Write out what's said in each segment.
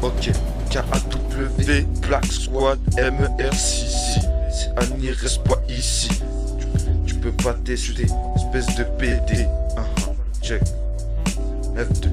Ok, KAW, Black Squad, MERCC. C'est Annie, reste pas ici. Tu peux pas tester, espèce de PD. Check. F2.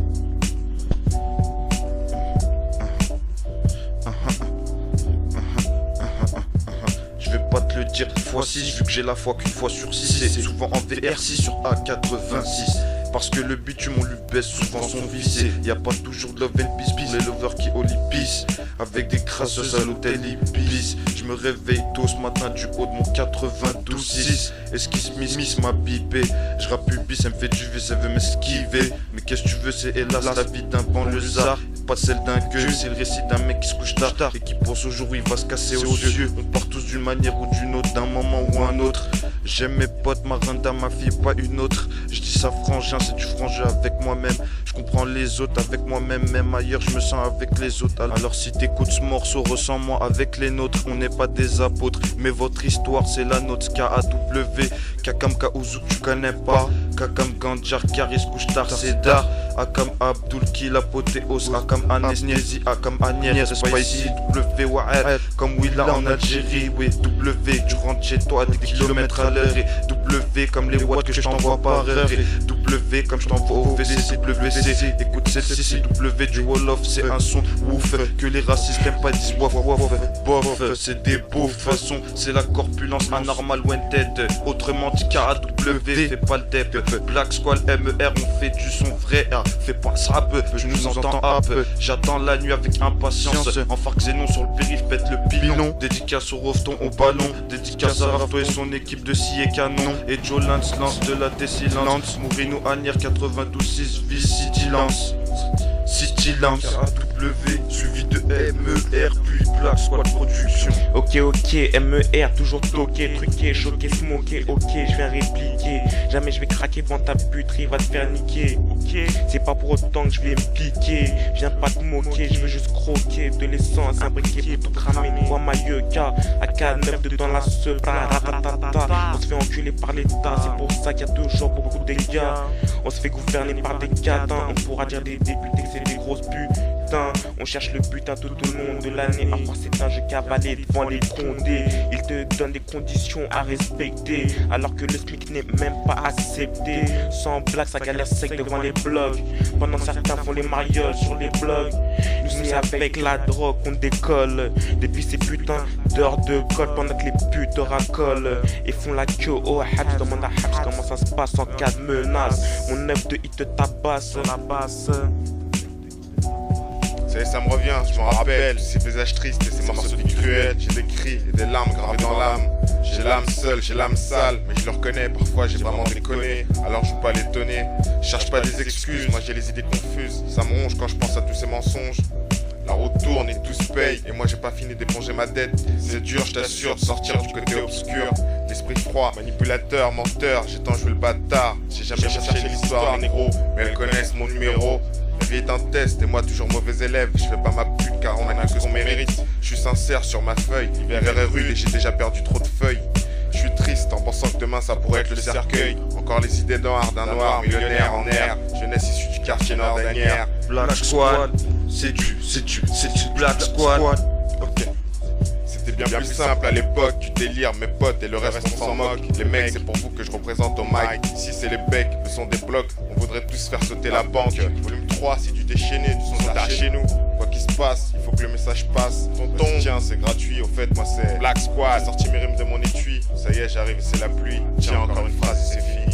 Je vais pas te le dire fois 6 vu que j'ai la foi qu'une fois sur 6. C'est souvent en VR6 sur A86. Parce que le bitume on lui baisse souvent son vissé. Y'a pas toujours de love and peace pour les lovers qui olipissent. Avec des crasseuses à l'hôtel Ibis. Je me réveille tôt ce matin du haut de mon 92.6. Esquisse miss m'a bipé. Je rappe bis, elle me fait du V, ça veut m'esquiver. Mais qu'est-ce que tu veux, c'est hélas la vie d'un banlieusard. Pas celle d'un gueule, c'est le récit d'un mec qui se couche tard et qui pense au jour où il va se casser aux yeux. On part tous d'une manière ou d'une autre, d'un moment ou un autre. J'aime mes potes, Maranda, ma fille, pas une autre. Je dis ça frangin, c'est du frangin avec moi-même. Je comprends les autres avec moi-même, même ailleurs je me sens avec les autres. Alors si t'écoutes ce morceau, ressens-moi avec les nôtres. On n'est pas des apôtres, mais votre histoire c'est la nôtre. KAW, Kakam Kaouzou tu connais pas. Kakam Gandjar, Karis Kouchtar, Cédar. Akam Abdul Kil, apothéose. Akam Anesthésie, Akam Agnès, Spicy, W, Wael. Comme Willa en Algérie, oui, W. Tu rentres chez toi à des kilomètres à l'heure. Et W comme les watts que je t'envoie par heure. Et W comme je t'envoie au VC, WC. Écoute celle-ci, c'est W du Wolof, c'est un son ouf. Que les racistes n'aiment pas, disent waf waf. Bof, c'est des beaux façons. C'est la corpulence anormale wanted. Autrement dit KAW, fais pas le dep. Black Squad, MER, on fait du son vrai. Fais pas ça peu, je nous entends à peu. J'attends la nuit avec impatience. En Farc Zénon sur le périph, pète le pilon. Dédicace au Rofton au ballon. Dédicace à Rafto et son équipe de scie et canon. Et Joe Lance lance de la Tessilance. Mourinou Anière 92.6 City Lance. City Lance KAW suivi de MER puis Black Squad Production. Ok, MER, toujours toqué, truqué, choqué, smoké. Ok, je viens répliquer. Jamais je vais craquer devant ta puterie, va te faire niquer. Ok, c'est pas pour autant que je vais me piquer. Je viens pas te moquer, je veux juste croquer de l'essence, un briquet pour tout cramer. Vois ma yoga, AK9 dedans la sebra, ratatata. On se fait enculer par l'état, c'est pour ça qu'il y a toujours beaucoup de dégâts. On se fait gouverner par des cadins, on pourra dire des députés que c'est des grosses putains. On cherche le butin tout au long de l'année. Parfois c'est un jeu cavalé devant les condés. Ils te donnent des conditions à respecter, alors que le SMIC n'est même pas accepté. Sans blague, ça galère sec devant les blogs. Pendant certains font les marioles sur les blogs. Nous c'est avec la drogue qu'on décolle. Depuis ces putains d'heures de colle, pendant que les putes racolent et font la queue au Habs. Demande à Habs comment ça se passe en cas de menace. Mon œuf de hit te tabasse la basse. Ça me revient, je m'en rappelle, ces visages tristes et ces morceaux de vie cruels. J'ai des cris et des larmes gravées dans l'âme. J'ai l'âme seule, j'ai l'âme sale, mais je le reconnais, parfois j'ai vraiment déconné. Alors je joue pas l'étonner, je cherche pas des excuses, moi j'ai les idées confuses. Ça me ronge quand je pense à tous ces mensonges. La route tourne et tout se paye, et moi j'ai pas fini d'éponger ma dette. C'est dur, je t'assure, de sortir du côté obscur. L'esprit froid, manipulateur, menteur, j'ai tant joué le bâtard. J'ai jamais cherché l'histoire, négro, mais elles connaissent mon numéro. La vie est un test et moi toujours mauvais élève. Je fais pas ma pute car on a que ce qu'on mérite. Je suis sincère sur ma feuille, l'hiver est rude et j'ai déjà perdu trop de feuilles. Je suis triste en pensant que demain ça pourrait être le cercueil. Encore les idées noires d'un noir millionnaire en air. Jeunesse issue du quartier nord d'Anières. Black Squad, c'est du Black Squad. Ok. C'était bien plus simple à l'époque, du délire, mes potes et le reste on s'en moque. Les mecs c'est pour vous que je représente au mic. Ici c'est les becs, le son des blocs. On voudrait tous faire sauter la banque. Volume 3 c'est du déchaîné, du son soldat chez nous. Quoi qu'il se passe, il faut que le message passe. Tonton, tiens c'est gratuit, au fait moi c'est Black Squad. J'ai sorti mes rimes de mon étui, ça y est j'arrive, c'est la pluie. Tiens encore une phrase et c'est fini.